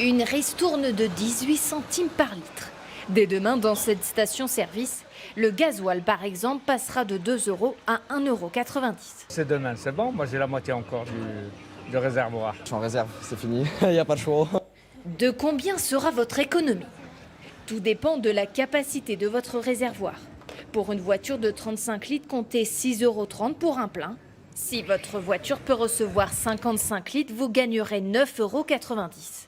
Une ristourne de 18 centimes par litre. Dès demain, dans cette station-service, le gasoil, par exemple, passera de 2 € à 1,90 €. C'est demain, c'est bon. Moi, j'ai la moitié encore du réservoir. Je suis en réserve, c'est fini, il n'y a pas de choix. De combien sera votre économie? Tout dépend de la capacité de votre réservoir. Pour une voiture de 35 litres, comptez 6,30 € pour un plein. Si votre voiture peut recevoir 55 litres, vous gagnerez 9,90 €.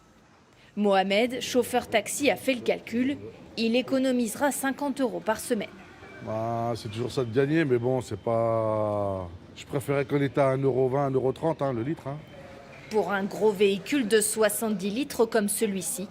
Mohamed, chauffeur taxi, a fait le calcul. Il économisera 50 € par semaine. C'est toujours ça de gagner, mais bon, c'est pas... Je préférais qu'on était à 1,20 €, 1,30 € le litre. Pour un gros véhicule de 70 litres comme celui-ci,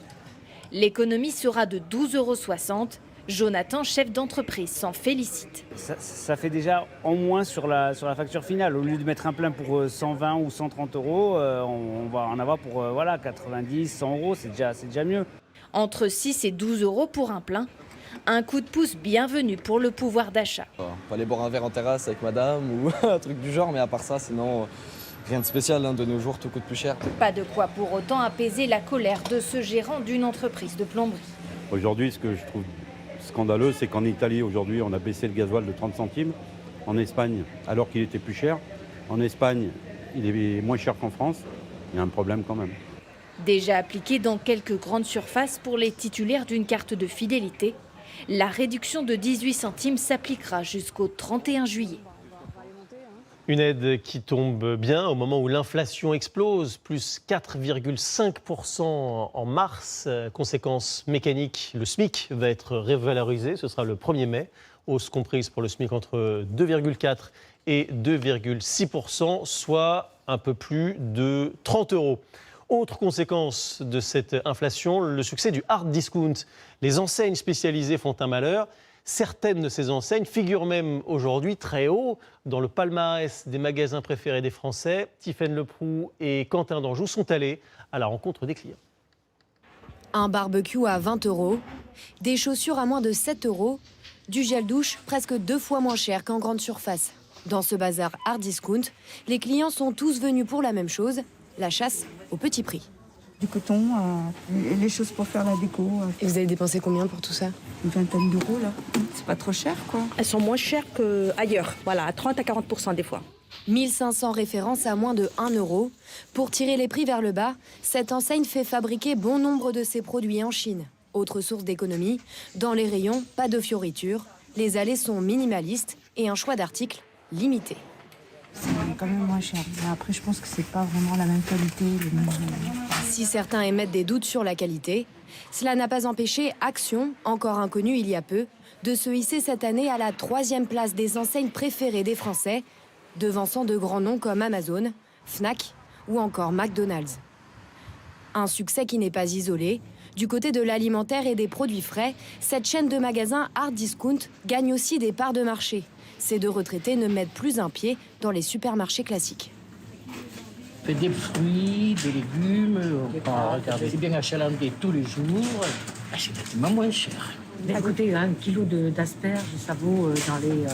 l'économie sera de 12,60 €. Jonathan, chef d'entreprise, s'en félicite. Ça fait déjà en moins sur la facture finale. Au lieu de mettre un plein pour 120 ou 130 €, on va en avoir pour 90, 100 €, c'est déjà mieux. Entre 6 et 12 € pour un plein. Un coup de pouce bienvenu pour le pouvoir d'achat. On peut aller boire un verre en terrasse avec madame ou un truc du genre, mais à part ça, sinon, rien de spécial. De nos jours, tout coûte plus cher. Pas de quoi pour autant apaiser la colère de ce gérant d'une entreprise de plomberie. Aujourd'hui, ce que je trouve scandaleux, c'est qu'en Italie, aujourd'hui, on a baissé le gasoil de 30 centimes. En Espagne, alors qu'il était plus cher. En Espagne, il est moins cher qu'en France. Il y a un problème quand même. Déjà appliqué dans quelques grandes surfaces pour les titulaires d'une carte de fidélité, la réduction de 18 centimes s'appliquera jusqu'au 31 juillet. Une aide qui tombe bien au moment où l'inflation explose, plus 4,5% en mars. Conséquence mécanique, le SMIC va être révalorisé, ce sera le 1er mai. Hausse comprise pour le SMIC entre 2,4 et 2,6%, soit un peu plus de 30 €. Autre conséquence de cette inflation, le succès du hard discount. Les enseignes spécialisées font un malheur. Certaines de ces enseignes figurent même aujourd'hui très haut dans le palmarès des magasins préférés des Français. Tiffaine Leproux et Quentin d'Anjou sont allés à la rencontre des clients. Un barbecue à 20 €, des chaussures à moins de 7 €, du gel douche presque 2 fois moins cher qu'en grande surface. Dans ce bazar hard discount, les clients sont tous venus pour la même chose, la chasse au petit prix. Du coton, les choses pour faire la déco. Et vous avez dépensé combien pour tout ça? Une vingtaine d'euros, là. C'est pas trop cher, quoi. Elles sont moins chères qu'ailleurs, voilà, à 30 à 40% des fois. 1500 références à moins de 1 €. Pour tirer les prix vers le bas, cette enseigne fait fabriquer bon nombre de ses produits en Chine. Autre source d'économie, dans les rayons, pas de fioritures, les allées sont minimalistes et un choix d'articles limité. C'est quand même moins cher. Mais après, je pense que c'est pas vraiment la même qualité. Si certains émettent des doutes sur la qualité, cela n'a pas empêché Action, encore inconnue il y a peu, de se hisser cette année à la 3e place des enseignes préférées des Français, devançant de grands noms comme Amazon, Fnac ou encore McDonald's. Un succès qui n'est pas isolé. Du côté de l'alimentaire et des produits frais, cette chaîne de magasins hard discount gagne aussi des parts de marché. Ces deux retraités ne mettent plus un pied dans les supermarchés classiques. On fait des fruits, des légumes, c'est bien achalandé tous les jours. C'est nettement moins cher. Écoutez, un kilo d'asperges, ça vaut dans les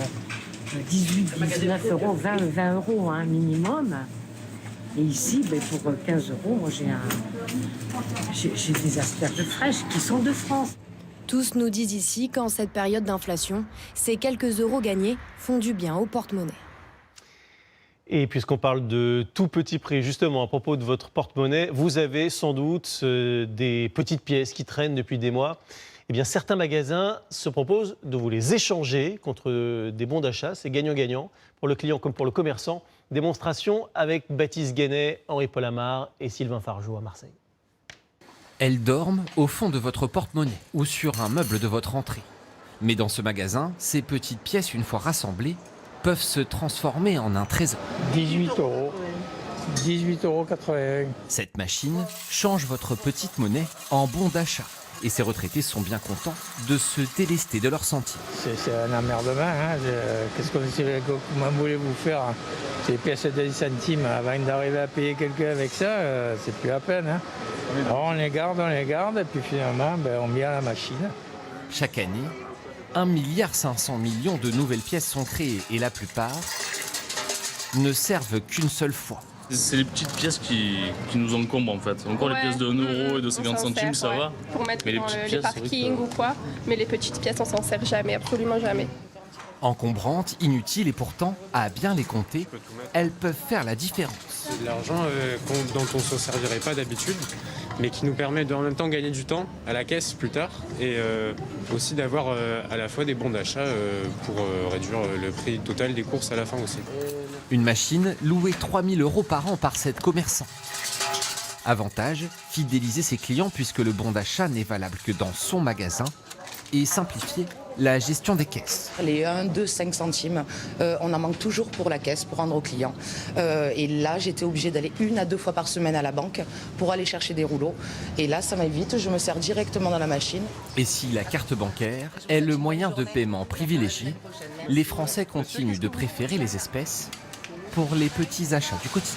18, 19 €, 20 € minimum. Et ici, pour 15 €, moi j'ai des asperges fraîches qui sont de France. Tous nous disent ici qu'en cette période d'inflation, ces quelques euros gagnés font du bien au porte-monnaie. Et puisqu'on parle de tout petit prix, justement, à propos de votre porte-monnaie, vous avez sans doute des petites pièces qui traînent depuis des mois. Eh bien, certains magasins se proposent de vous les échanger contre des bons d'achat. C'est gagnant-gagnant pour le client comme pour le commerçant. Démonstration avec Baptiste Guénet, Henri-Paul Amar et Sylvain Fargeau à Marseille. Elles dorment au fond de votre porte-monnaie ou sur un meuble de votre entrée. Mais dans ce magasin, ces petites pièces, une fois rassemblées, peuvent se transformer en un trésor. 18 €. 18,81 €. Cette machine change votre petite monnaie en bon d'achat. Et ces retraités sont bien contents de se délester de leurs centimes. C'est un emmerdement. Qu'est-ce comment voulez-vous faire? Ces pièces de 10 centimes, avant d'arriver à payer quelqu'un avec ça, c'est plus la peine. Alors on les garde, et puis finalement, on met à la machine. Chaque année, 1,5 milliard de nouvelles pièces sont créées et la plupart ne servent qu'une seule fois. C'est les petites pièces qui nous encombrent en fait. Encore les pièces de 1 euro et de 50 centimes, ça va. Pour mettre mais dans les parkings ou quoi. Mais les petites pièces, on s'en sert jamais, absolument jamais. Encombrantes, inutiles et pourtant, à bien les compter, elles peuvent faire la différence. C'est de l'argent dont on ne se servirait pas d'habitude, mais qui nous permet de en même temps gagner du temps à la caisse plus tard et aussi d'avoir à la fois des bons d'achat pour réduire le prix total des courses à la fin aussi. Une machine louée 3 000 € par an par cette commerçant. Avantage, fidéliser ses clients puisque le bon d'achat n'est valable que dans son magasin et simplifier la gestion des caisses. Les 1, 2, 5 centimes, on en manque toujours pour la caisse, pour rendre aux clients. Et là, j'étais obligée d'aller 1 à 2 fois par semaine à la banque pour aller chercher des rouleaux. Et là, ça m'évite, je me sers directement dans la machine. Et si la carte bancaire est le moyen de paiement privilégié, les Français continuent de préférer les espèces pour les petits achats du quotidien.